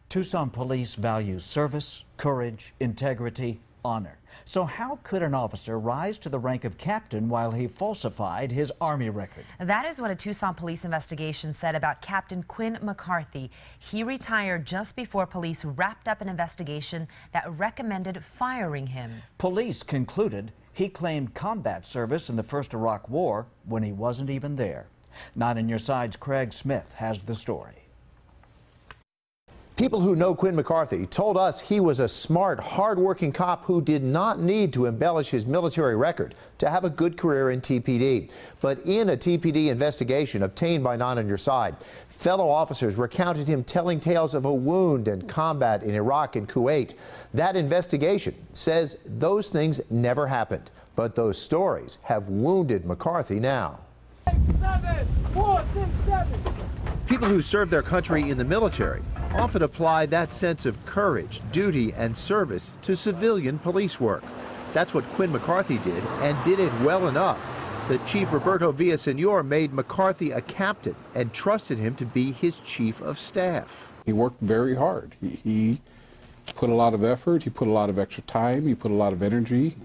Tucson police value service, courage, integrity, honor. So how could an officer rise to the rank of captain while he falsified his Army record? That is what a Tucson police investigation said about Captain Quinn McCarthy. He retired just before police wrapped up an investigation that recommended firing him. Police concluded he claimed combat service in the first Iraq War when he wasn't even there. 9 on Your Side's Craig Smith has the story. People who know Quinn McCarthy told us he was a smart, hard-working cop who did not need to embellish his military record to have a good career in TPD. But in a TPD investigation obtained by 9 on Your Side, fellow officers recounted him telling tales of a wound and combat in Iraq and Kuwait. That investigation says those things never happened, but those stories have wounded McCarthy now. 7, 4, 6, 7. People who serve their country in the military often apply that sense of courage, duty, and service to civilian police work. That's what Quinn McCarthy did, and did it well enough that Chief Roberto Villasenor made McCarthy a captain and trusted him to be his chief of staff. He worked very hard. He put a lot of effort, he put a lot of extra time, he put a lot of energy.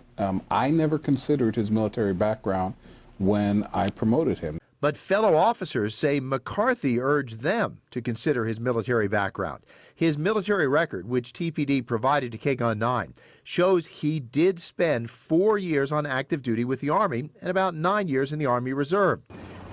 I never considered his military background when I promoted him. But fellow officers say McCarthy urged them to consider his military background. His military record, which TPD provided to KGUN-9, shows he did spend 4 years on active duty with the Army and about 9 years in the Army Reserve.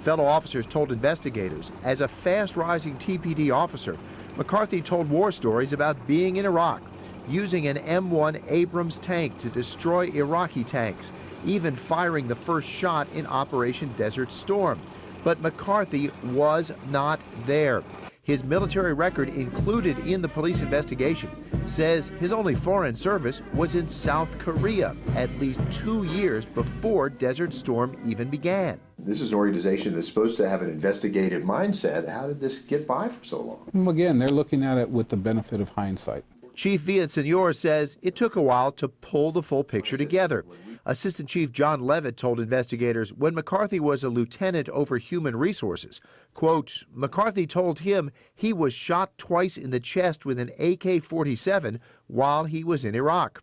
Fellow officers told investigators, as a fast-rising TPD officer, McCarthy told war stories about being in Iraq, using an M1 Abrams tank to destroy Iraqi tanks, even firing the first shot in Operation Desert Storm. But McCarthy was not there. His military record included in the police investigation says his only foreign service was in South Korea, at least 2 years before Desert Storm even began. This is an organization that's supposed to have an investigative mindset. How did this get by for so long? Again, they're looking at it with the benefit of hindsight. Chief Villasenor says it took a while to pull the full picture together. Assistant Chief John Levitt told investigators when McCarthy was a lieutenant over human resources, quote, McCarthy told him he was shot twice in the chest with an AK-47 while he was in Iraq.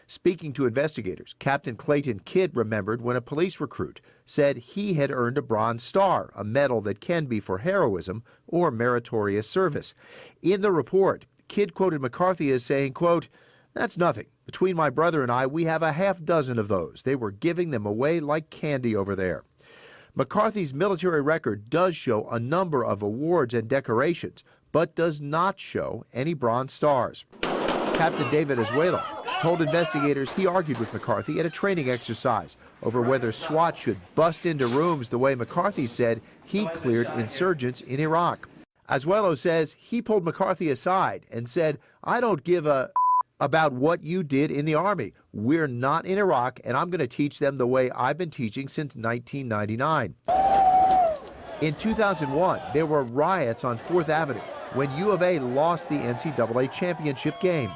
Speaking to investigators, Captain Clayton Kidd remembered when a police recruit said he had earned a Bronze Star, a medal that can be for heroism or meritorious service. In the report, Kidd quoted McCarthy as saying, quote, that's nothing. Between my brother and I, we have a half dozen of those. They were giving them away like candy over there. McCarthy's military record does show a number of awards and decorations, but does not show any Bronze Stars. Captain David Azuelo told investigators he argued with McCarthy at a training exercise over whether SWAT should bust into rooms the way McCarthy said he cleared insurgents in Iraq. Azuelo says he pulled McCarthy aside and said, I don't give a about what you did in the Army. We're not in Iraq, and I'm going to teach them the way I've been teaching since 1999. In 2001, there were riots on 4th Avenue when U of A lost the NCAA championship game.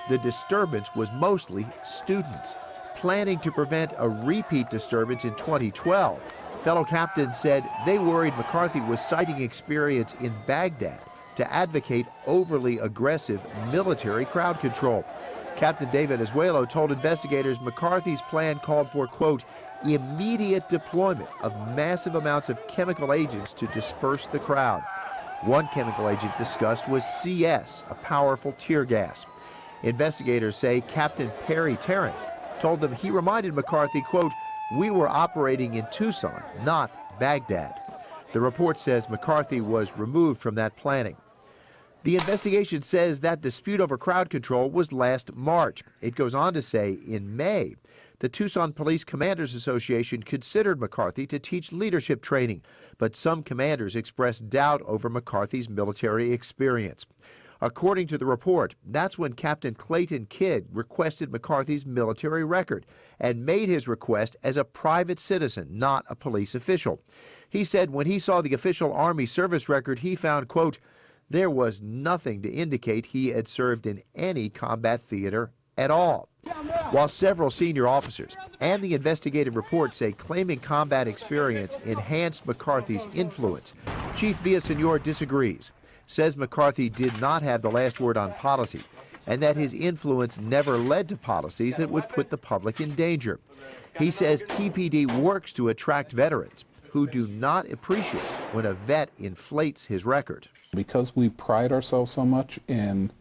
The disturbance was mostly students. Planning to prevent a repeat disturbance in 2012, fellow captains said they worried McCarthy was citing experience in Baghdad to advocate overly aggressive military crowd control. Captain David Azuelo told investigators McCarthy's plan called for, quote, immediate deployment of massive amounts of chemical agents to disperse the crowd. One chemical agent discussed was CS, a powerful tear gas. Investigators say Captain Perry Tarrant told them he reminded McCarthy, quote, we were operating in Tucson, not Baghdad. The report says McCarthy was removed from that planning. The investigation says that dispute over crowd control was last March. It goes on to say in May, the Tucson Police Commanders Association considered McCarthy to teach leadership training, but some commanders expressed doubt over McCarthy's military experience. According to the report, that's when Captain Clayton Kidd requested McCarthy's military record and made his request as a private citizen, not a police official. He said when he saw the official Army service record, he found, quote, there was nothing to indicate he had served in any combat theater at all. While several senior officers and the investigative report say claiming combat experience enhanced McCarthy's influence, Chief Villasenor disagrees. says McCarthy did not have the last word on policy and that his influence never led to policies that would put the public in danger. He says TPD works to attract veterans who do not appreciate when a vet inflates his record. Because we pride ourselves so much in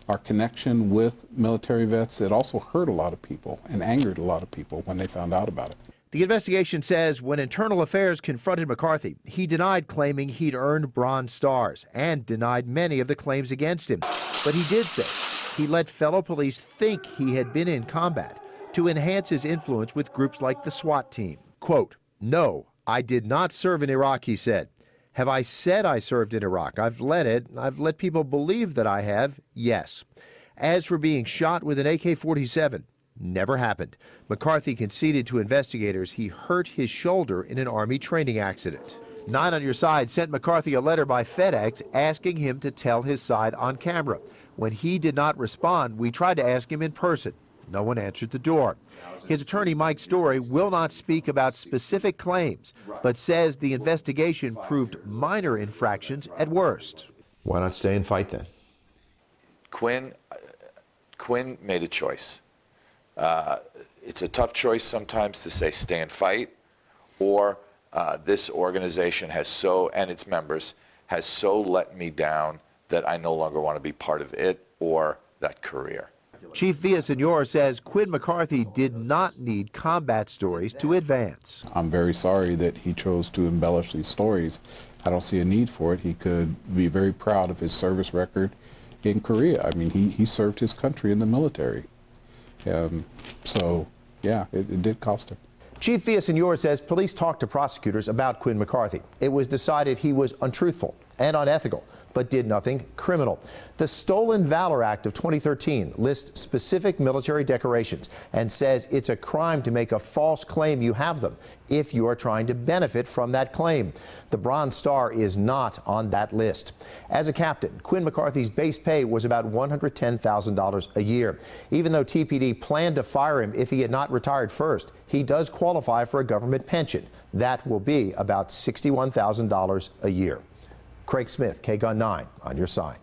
our connection with military vets, it also hurt a lot of people and angered a lot of people when they found out about it. The investigation says when Internal Affairs confronted McCarthy, he denied claiming he'd earned Bronze Stars and denied many of the claims against him. But he did say he let fellow police think he had been in combat to enhance his influence with groups like the SWAT team. Quote, "No, I did not serve in Iraq," he said. "Have I said I served in Iraq? I've let people believe that I have, yes. As for being shot with an AK-47, never happened." McCarthy conceded to investigators he hurt his shoulder in an Army training accident. 9 on Your Side sent McCarthy a letter by FedEx asking him to tell his side on camera. When he did not respond, we tried to ask him in person. No one answered the door. His attorney, Mike Story, will not speak about specific claims, but says the investigation proved minor infractions at worst. Why not stay and fight then? Quinn made a choice. It's a tough choice sometimes to say stay and fight, or this organization and its members has so let me down that I no longer want to be part of it or that career. Chief Villasenor says Quinn McCarthy did not need combat stories to advance. I'm very sorry that he chose to embellish these stories. I don't see a need for it. He could be very proud of his service record in Korea. I mean, he served his country in the military. So, yeah, it did cost him. Chief Villasenor says police talked to prosecutors about Quinn McCarthy. It was decided he was untruthful and unethical, but did nothing criminal. The Stolen Valor Act of 2013 lists specific military decorations and says it's a crime to make a false claim you have them if you are trying to benefit from that claim. The Bronze Star is not on that list. As a captain, Quinn McCarthy's base pay was about $110,000 a year. Even though TPD planned to fire him if he had not retired first, he does qualify for a government pension. That will be about $61,000 a year. Craig Smith, KGUN-9 on Your Side.